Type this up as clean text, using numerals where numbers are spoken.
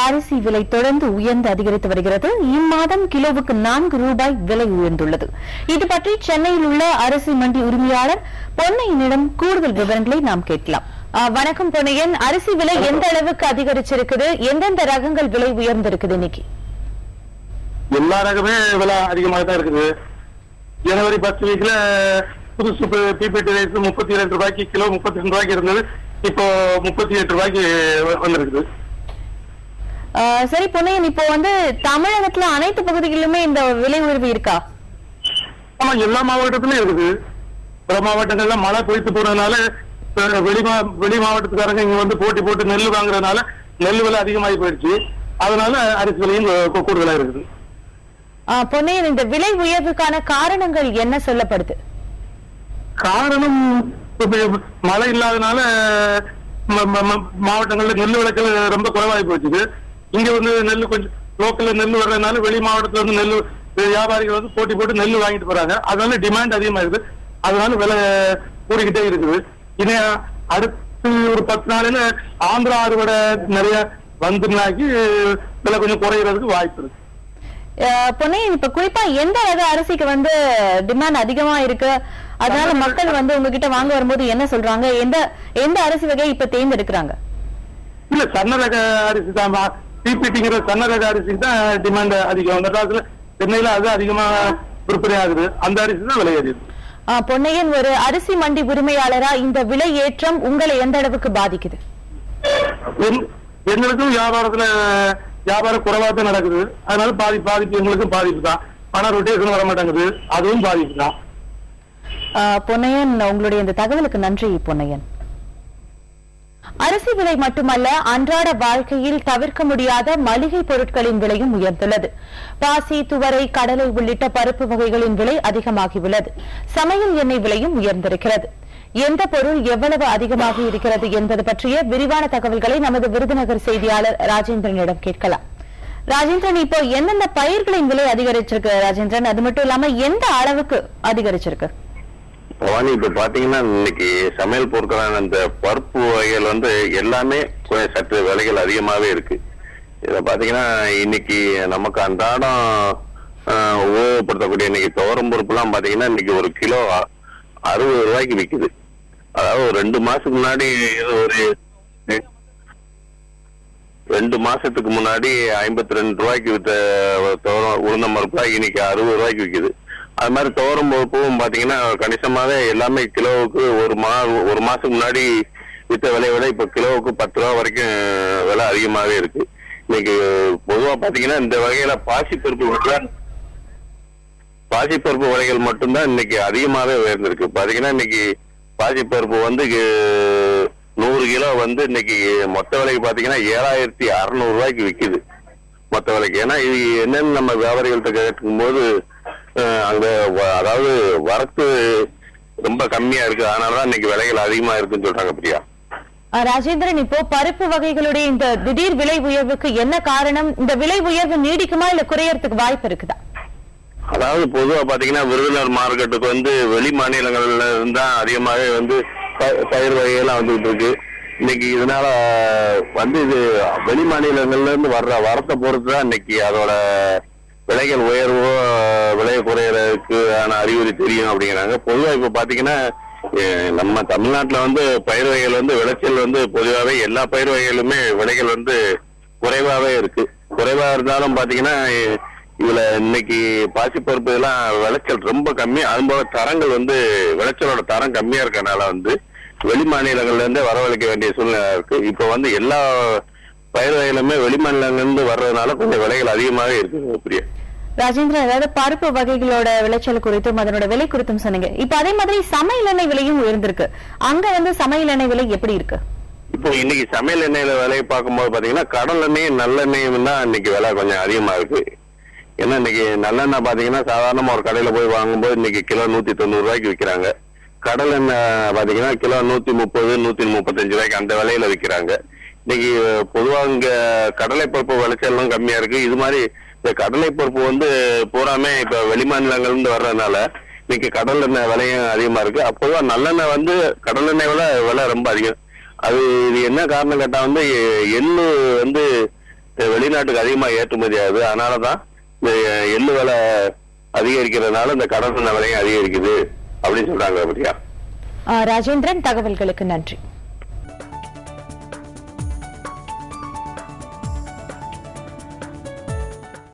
அரிசி விலை தொடர்ந்து உயர்ந்து அதிகரித்து வருகிறது. இம்மாதம் கிலோவுக்கு 4 ரூபாய் விலை உயர்ந்துள்ளது. இது பற்றி சென்னையில் உள்ள அரிசி மண்டி உரிமையாளர் பொன்னையனிடம் கூடுதல் விவரங்களை நாம் கேட்கலாம். வணக்கம் பொன்னையன், அரிசி விலை எந்த அளவுக்கு அதிகரிச்சிருக்குது? எந்தெந்த ரகங்கள் விலை உயர்ந்திருக்குது? இன்னைக்கு எல்லா ரகமே விலை அதிகமாக தான் இருக்குது. ஜனவரி 10 வீக்ல புதுசு பிபிடி ரைஸ் 32 ரூபாய்க்கு கிலோ 32 ரூபாய்க்கு இருந்தது. இப்போ 38 ரூபாய்க்கு வந்திருக்குது. சரி பொன்னையன், இப்போ தமிழகத்துல அனைத்து பகுதிகளிலுமே இந்த விலை உயர்வு இருக்கா? ஆமா, எல்லா மாவட்டத்திலும் இருக்குது. பிற மாவட்டங்கள்ல மழை பொய்த்து போனதுனால வெளி மாவட்டத்துக்காரங்க இங்க போட்டி போட்டு நெல் வாங்குறதுனால நெல் விலை அதிகமாகி போயிடுச்சு. அதனால அரிசி விலையும் கூடுதலா இருக்குது. பொன்னையன், இந்த விலை உயர்வுக்கான காரணங்கள் என்ன சொல்லப்படுது? காரணம் மழை இல்லாதனால மாவட்டங்கள்ல நெல் விளைச்சல் ரொம்ப குறைவாகி போச்சு. இங்க நெல் கொஞ்சம் லோக்கல்ல நெல் வர்றதுனால வெளி மாவட்டத்துல நெல் வியாபாரிகள் போட்டி போட்டு நெல் வாங்கிட்டு போறாங்க. அதனால டிமாண்ட் அதிகமா இருக்குது. அதனால விலை கூடிக்கிட்டே இருக்குது. இனி அடுத்து ஒரு 10 நாளையில ஆந்திரா அறுவடை நிறைய வந்துனாக்கி விலை கொஞ்சம் குறைகிறதுக்கு வாய்ப்பு இருக்கு. பொன்னையன், இப்ப குறிப்பா எந்த வகை அரிசிக்கு டிமாண்ட் அதிகமா இருக்கு? அதனால மக்கள் உங்ககிட்ட வாங்க வரும்போது என்ன சொல்றாங்க? எந்த அரிசி வகையை இப்ப தேர்ந்தெடுக்கிறாங்க? இல்ல, சன்ன ரக அரிசி தான். பிபிடிங்கிற சன்ன ரக அரிசி தான் டிமாண்ட் அதிகம். மெட்ராஸ்ல சென்னையில அது அதிகமா விற்பனை ஆகுது. அந்த அரிசி தான் விலை ஏறியது. பொன்னையன், ஒரு அரிசி மண்டி உரிமையாளரா இந்த விலை ஏற்றம் உங்களை எந்த அளவுக்கு பாதிக்குது? எங்களுக்கும் வியாபாரம் குறைவா தான் நடக்குது. அதனால பாதிப்பு எங்களுக்கும் பாதிப்பு தான். பணம் ரொட்டேஷன் வர மாட்டேங்குது, அதுவும் பாதிப்பு தான். பொன்னையன், உங்களுடைய இந்த தகவலுக்கு நன்றி பொன்னையன். அரிசி விலை மட்டுமல்ல, அன்றாட வாழ்க்கையில் தவிர்க்க முடியாத மளிகை பொருட்களின் விலையும் உயர்ந்துள்ளது. பாசி, துவரை, கடலை உள்ளிட்ட பருப்பு வகைகளின் விலை அதிகமாகியுள்ளது. சமையல் எண்ணெய் விலையும் உயர்ந்திருக்கிறது. எந்த பொருள் எவ்வளவு அதிகமாக இருக்கிறது என்பது பற்றிய விரிவான தகவல்களை நமது விருதுநகர் செய்தியாளர் ராஜேந்திரனிடம் கேட்கலாம். ராஜேந்திரன், இப்போ எந்தெந்த பயிர்களின் விலை அதிகரிச்சிருக்கு ராஜேந்திரன்? அது மட்டும் இல்லாம எந்த அளவுக்கு அதிகரிச்சிருக்கு? பவானி, இப்ப பாத்தீங்கன்னா இன்னைக்கு சமையல் பொருட்களான இந்த பருப்பு வகைகள் எல்லாமே சற்று விலைகள் அதிகமாவே இருக்கு. இத பாத்தீங்கன்னா இன்னைக்கு நமக்கு அன்றாடம் உபயோகப்படுத்தக்கூடிய இன்னைக்கு துவரம் பருப்பு எல்லாம் பாத்தீங்கன்னா இன்னைக்கு ஒரு கிலோ 60 ரூபாய்க்கு விக்குது. அதாவது ஒரு 2 மாசத்துக்கு முன்னாடி ஒரு 2 மாசத்துக்கு முன்னாடி 52 ரூபாய்க்கு வித்த உளுந்தம் பருப்பு இன்னைக்கு 60 ரூபாய்க்கு விக்குது. அது மாதிரி துவரம் பருப்பும் பாத்தீங்கன்னா கணிசமாக எல்லாமே கிலோவுக்கு ஒரு மாசத்துக்கு முன்னாடி வித்த விலையை விட இப்ப கிலோவுக்கு 10 ரூபா வரைக்கும் விலை அதிகமாவே இருக்கு. இன்னைக்கு பொதுவா பாத்தீங்கன்னா இந்த வகையில பாசிப்பருப்பு வகைகள் மட்டும்தான் இன்னைக்கு அதிகமாவே உயர்ந்திருக்கு. பாத்தீங்கன்னா இன்னைக்கு பாசிப்பருப்பு 100 கிலோ இன்னைக்கு மொத்த விலைக்கு பாத்தீங்கன்னா 7600 ரூபாய்க்கு விக்குது மொத்த விலைக்கு. ஏன்னா இது என்னன்னு நம்ம வியாபாரிகள்கிட்ட கேட்கும் போது அங்க அதாவது வரத்து ரொம்ப கம்மியா இருக்கு, அதனாலதான் இன்னைக்கு விலைகள் அதிகமா இருக்குன்னு சொல்றாங்க. பிரியா, ராஜேந்திரன், இப்போ பருப்பு வகைகளுடைய இந்த திடீர் விலை உயர்வுக்கு என்ன காரணம்? இந்த விலை உயர்வு நீடிக்குமா இல்ல குறையறதுக்கு வாய்ப்பு இருக்குதா? அதாவது பொதுவா பாத்தீங்கன்னா விருதுநகர் மார்க்கெட்டுக்கு வெளி மாநிலங்கள்ல இருந்தா அதிகமாவே பயிர் வகைகள்லாம் வந்துகிட்டு இருக்கு. இன்னைக்கு இதனால இது வெளி மாநிலங்கள்ல இருந்து வர்ற வரத்தை பொறுத்துதான் இன்னைக்கு அதோட விலைகள் உயர்வோ விலை குறையறதுக்கான அறிகுறி தெரியும் அப்படிங்கிறாங்க. பொதுவா இப்ப பாத்தீங்கன்னா நம்ம தமிழ்நாட்டுல பயிர் வகைகள் விளைச்சல் பொதுவாகவே எல்லா பயிர் வகைகளுமே விலைகள் குறைவாவே இருக்கு. குறைவா இருந்தாலும் பாத்தீங்கன்னா இதுல இன்னைக்கு பாசிப்பருப்பு எல்லாம் விளைச்சல் ரொம்ப கம்மி. அதுபோல தரங்கள் விளைச்சலோட தரம் கம்மியா இருக்கனால வெளி மாநிலங்கள்ல இருந்து வரவழைக்க வேண்டிய சூழ்நிலை இருக்கு. இப்ப எல்லா பயிர் வகைகளுமே வெளி மாநிலங்கள்ல இருந்து வர்றதுனால கொஞ்சம் விலைகள் அதிகமாவே இருக்கு. பிரியா, ராஜேந்திரன், அதாவது பருப்பு வகைகளோட விளைச்சல் குறித்தும் அதனோட விலை குறித்தும் சொன்னீங்க. இப்ப அதே மாதிரி சமையல் எண்ணெய் விலையும் உயர்ந்திருக்கு. அங்க சமையல் எண்ணெய் விலை எப்படி இருக்கு? இப்போ இன்னைக்கு சமையல் எண்ணெயில விலையை பார்க்கும்போது பாத்தீங்கன்னா கடல் எண்ணெயும் நல்லெண்ணெயும் தான் இன்னைக்கு விலை கொஞ்சம் அதிகமா இருக்கு. ஏன்னா இன்னைக்கு நல்லெண்ணெய் பாத்தீங்கன்னா சாதாரணமா ஒரு கடையில போய் வாங்கும்போது இன்னைக்கு கிலோ 190 ரூபாய்க்கு விற்கிறாங்க. கடல் எண்ணெய் பாத்தீங்கன்னா கிலோ 130, 135 ரூபாய்க்கு அந்த விலையில விற்கிறாங்க. இன்னைக்கு பொதுவா இங்க கடலை பருப்பு விளைச்சலும் கம்மியா இருக்கு. இது மாதிரி இந்த கடலை பருப்பு பூராமே இப்ப வெளிமாநிலங்கள்ல இருந்து வர்றதுனால இன்னைக்கு கடல் எண்ணெய் விலையும் அதிகமா இருக்கு. அப்போதான் நல்லெண்ணெய் கடல் எண்ணெய் விலை ரொம்ப அதிகம். அது இது என்ன காரணம் கேட்டா எள்ளு வெளிநாட்டுக்கு அதிகமா ஏற்றுமதி ஆகுது. அதனாலதான் இந்த எள்ளு விலை அதிகரிக்கிறதுனால இந்த கடல் விலையும் அதிகரிக்குது அப்படின்னு சொல்றாங்க. அப்படியா ராஜேந்திரன், தகவல்களுக்கு நன்றி.